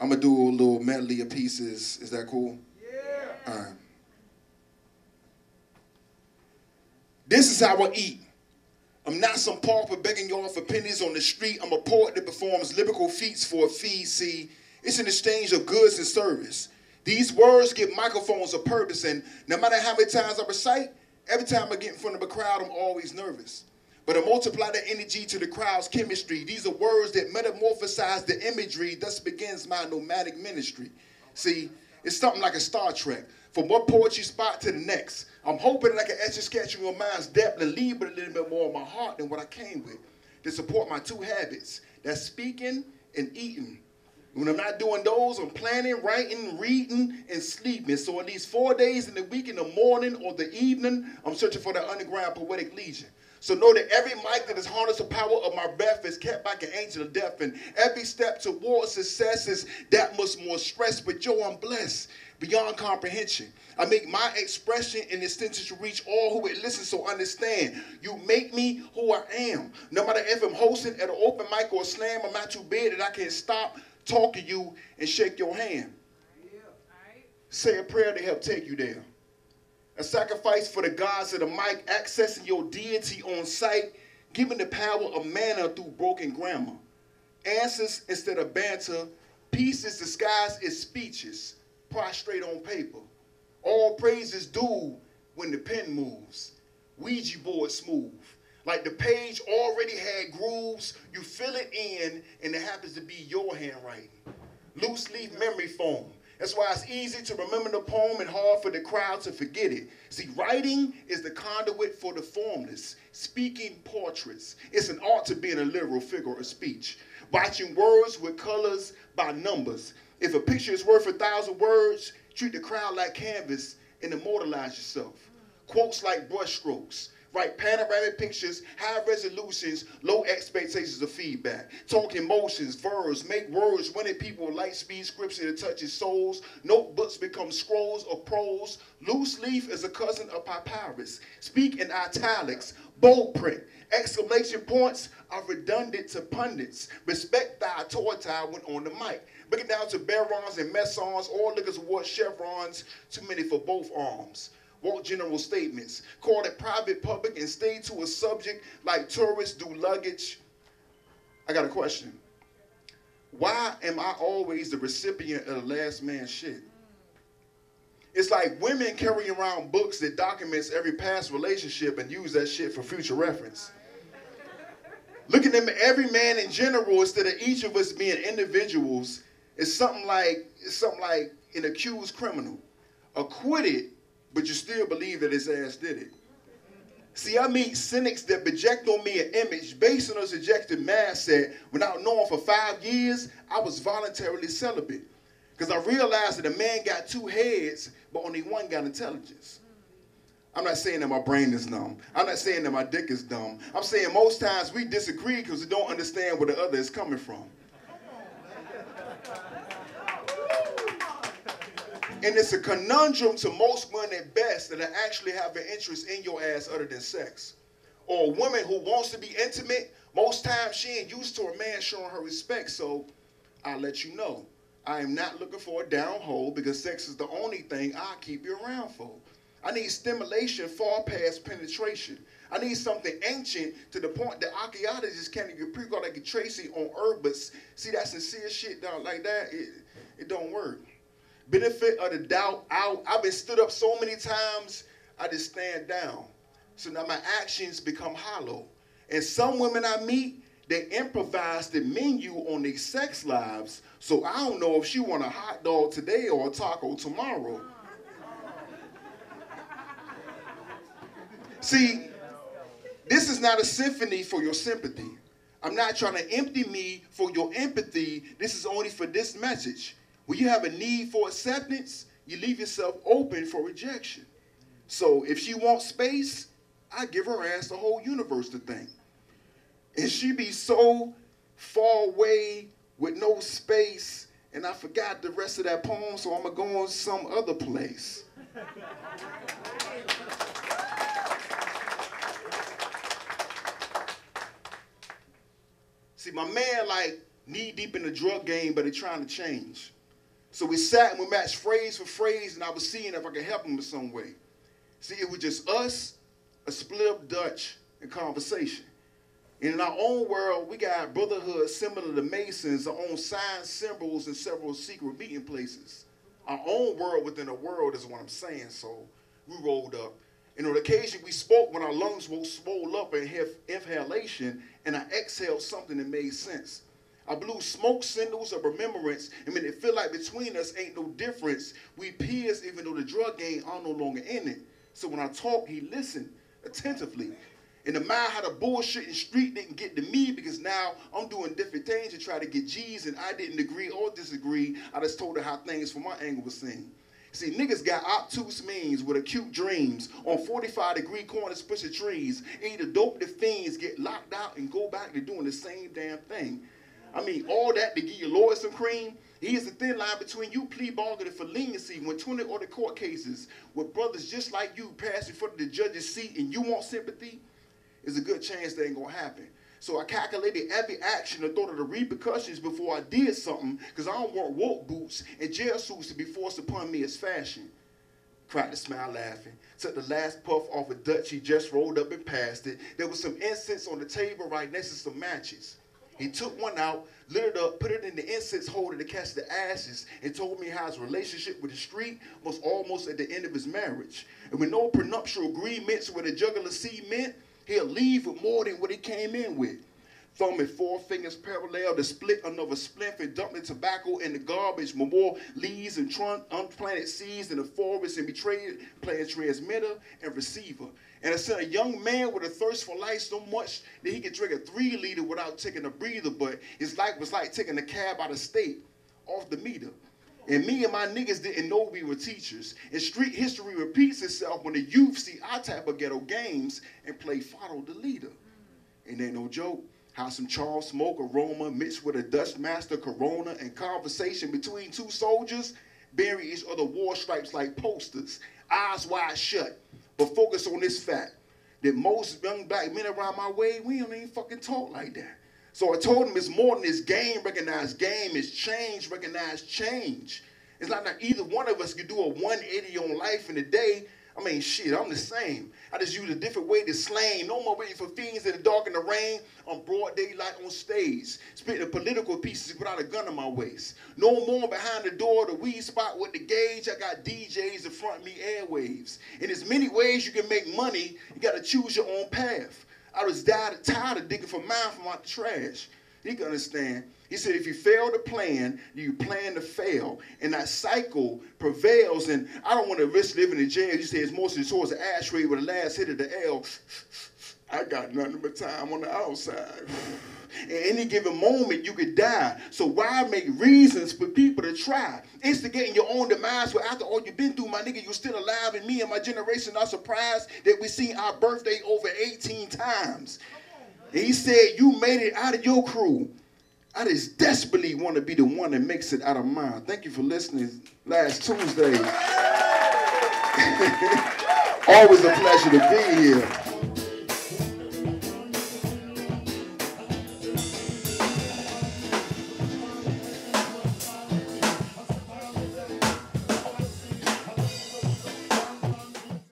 I'm going to do a little medley of pieces. Is that cool? Yeah. All right. This is how I eat. I'm not some pauper begging y'all for pennies on the street. I'm a poet that performs lyrical feats for a fee. See, it's an exchange of goods and service. These words give microphones a purpose, and no matter how many times I recite, every time I get in front of a crowd, I'm always nervous. But I multiply the energy to the crowd's chemistry. These are words that metamorphosize the imagery. Thus begins my nomadic ministry. See, it's something like a Star Trek. From one poetry spot to the next. I'm hoping that I can etch a sketch in your mind's depth and leave with a little bit more of my heart than what I came with. To support my two habits. That's speaking and eating. When I'm not doing those, I'm planning, writing, reading, and sleeping. So at least 4 days in the week, in the morning or the evening, I'm searching for the underground poetic legion. So know that every mic that has harnessed the power of my breath is kept like an angel of death. And every step towards success is that much more stress. But yo, I'm blessed beyond comprehension. I make my expression in extension to reach all who would listen, so understand. You make me who I am. No matter if I'm hosting at an open mic or a slam, I'm not too big that I can't stop, talk to you, and shake your hand. Yeah. Right. Say a prayer to help take you there. A sacrifice for the gods of the mic, accessing your deity on sight, giving the power of manna through broken grammar. Answers instead of banter, pieces disguised as speeches, prostrate on paper. All praises due when the pen moves. Ouija board smooth. Like the page already had grooves, you fill it in, and it happens to be your handwriting. Loose leaf memory foam. That's why it's easy to remember the poem and hard for the crowd to forget it. See, writing is the conduit for the formless. Speaking portraits. It's an art to being a literal figure of speech. Watching words with colors by numbers. If a picture is worth 1,000 words, treat the crowd like canvas and immortalize yourself. Quotes like brushstrokes. Write panoramic pictures, high resolutions, low expectations of feedback. Talk emotions, verbs, make words, winning people with light speed scripture that touches souls. Notebooks become scrolls of prose. Loose leaf is a cousin of papyrus. Speak in italics, bold print. Exclamation points are redundant to pundits. Respect thy authority when on the mic. Break it down to barons and mesons, all niggas wore chevrons, too many for both arms. Walk general statements. Call it private, public, and stay to a subject like tourists do luggage. I got a question. Why am I always the recipient of the last man's shit? It's like women carrying around books that documents every past relationship and use that shit for future reference. Looking at every man in general instead of each of us being individuals is something like an accused criminal. Acquitted, but you still believe that his ass did it. See, I meet cynics that project on me an image based on a subjective mindset without knowing for 5 years I was voluntarily celibate. Because I realized that a man got 2 heads, but only one got intelligence. I'm not saying that my brain is dumb. I'm not saying that my dick is dumb. I'm saying most times we disagree because we don't understand where the other is coming from. And it's a conundrum to most women at best that actually have an interest in your ass other than sex. Or a woman who wants to be intimate, most times she ain't used to a man showing her respect, so I'll let you know. I am not looking for a down hole because sex is the only thing I'll keep you around for. I need stimulation far past penetration. I need something ancient to the point that archaeologists can't even pre-go like a Tracy on Earth, but see that sincere shit down like that, it don't work. Benefit of the doubt out. I've been stood up so many times, I just stand down. So now my actions become hollow. And some women I meet, they improvise the menu on their sex lives, so I don't know if she want a hot dog today or a taco tomorrow. See, this is not a symphony for your sympathy. I'm not trying to empty me for your empathy. This is only for this message. When you have a need for acceptance, you leave yourself open for rejection. So if she wants space, I give her ass the whole universe to think. And she be so far away with no space, and I forgot the rest of that poem, so I'm going to go on some other place. See, my man, like, knee deep in the drug game, but they're trying to change. So we sat and we matched phrase for phrase, and I was seeing if I could help them in some way. See, it was just us, a split up Dutch, and conversation. And in our own world, we got brotherhood similar to Masons, our own signs, symbols, and several secret meeting places. Our own world within a world is what I'm saying, so we rolled up. And on the occasion we spoke when our lungs were swole up in inhalation, and I exhaled something that made sense. I blew smoke signals of remembrance, and made it feel like between us ain't no difference. We peers, even though the drug game are no longer in it. So when I talked, he listened attentively. In the mind, how the bullshit in the street didn't get to me, because now I'm doing different things to try to get G's, and I didn't agree or disagree. I just told her how things from my angle was seen. See, niggas got obtuse means with acute dreams on 45-degree corners pushing trees. Either dope the fiends get locked out and go back to doing the same damn thing. I mean, all that to give your lawyer some cream. Here's the thin line between you plea bargaining for leniency when 20 other court cases with brothers just like you pass in front of the judge's seat and you want sympathy. There's a good chance that ain't gonna happen. So I calculated every action and thought of the repercussions before I did something, because I don't want woke boots and jail suits to be forced upon me as fashion. Cracked a smile laughing. Took the last puff off a Dutch he just rolled up and passed it. There was some incense on the table right next to some matches. He took one out, lit it up, put it in the incense holder to catch the ashes, and told me how his relationship with the street was almost at the end of his marriage. And with no prenuptial agreements with a juggler cement, he'll leave with more than what he came in with. Thumb and four fingers parallel to split another spliff and dump the tobacco in the garbage, more leaves and unplanted seeds in the forest, and betrayed playing transmitter and receiver. And I sent a young man with a thirst for life so much that he could drink a 3-liter without taking a breather, but his life was like taking a cab out of state, off the meter. And me and my niggas didn't know we were teachers. And street history repeats itself when the youth see our type of ghetto games and play follow the leader. And ain't no joke how some Charles smoke aroma mixed with a Dutch master Corona and conversation between two soldiers bury each other war stripes like posters, eyes wide shut. But focus on this fact, that most young black men around my way, we don't even fucking talk like that. So I told him it's more than this game, recognize game, it's change, recognize change. It's not that either one of us could do a 180 on life in a day. I mean, shit, I'm the same. I just use a different way to slang. No more waiting for fiends in the dark and the rain on broad daylight on stage. Spitting political pieces without a gun in my waist. No more behind the door of the weed spot with the gauge. I got DJs to front me airwaves. In as many ways you can make money, you got to choose your own path. I was tired of digging for mine from out the trash. He can understand. He said, if you fail to plan, you plan to fail. And that cycle prevails. And I don't want to risk living in jail. He said, it's mostly towards the ashtray with the last hit of the L. I got nothing but time on the outside. At any given moment, you could die. So why make reasons for people to try? Instigating your own demise, where after all you've been through, my nigga, you're still alive. And me and my generation are surprised that we seen our birthday over 18 times. And he said, you made it out of your crew. I just desperately want to be the one that makes it out of mine. Thank you for listening last Tuesday. Always a pleasure to be here.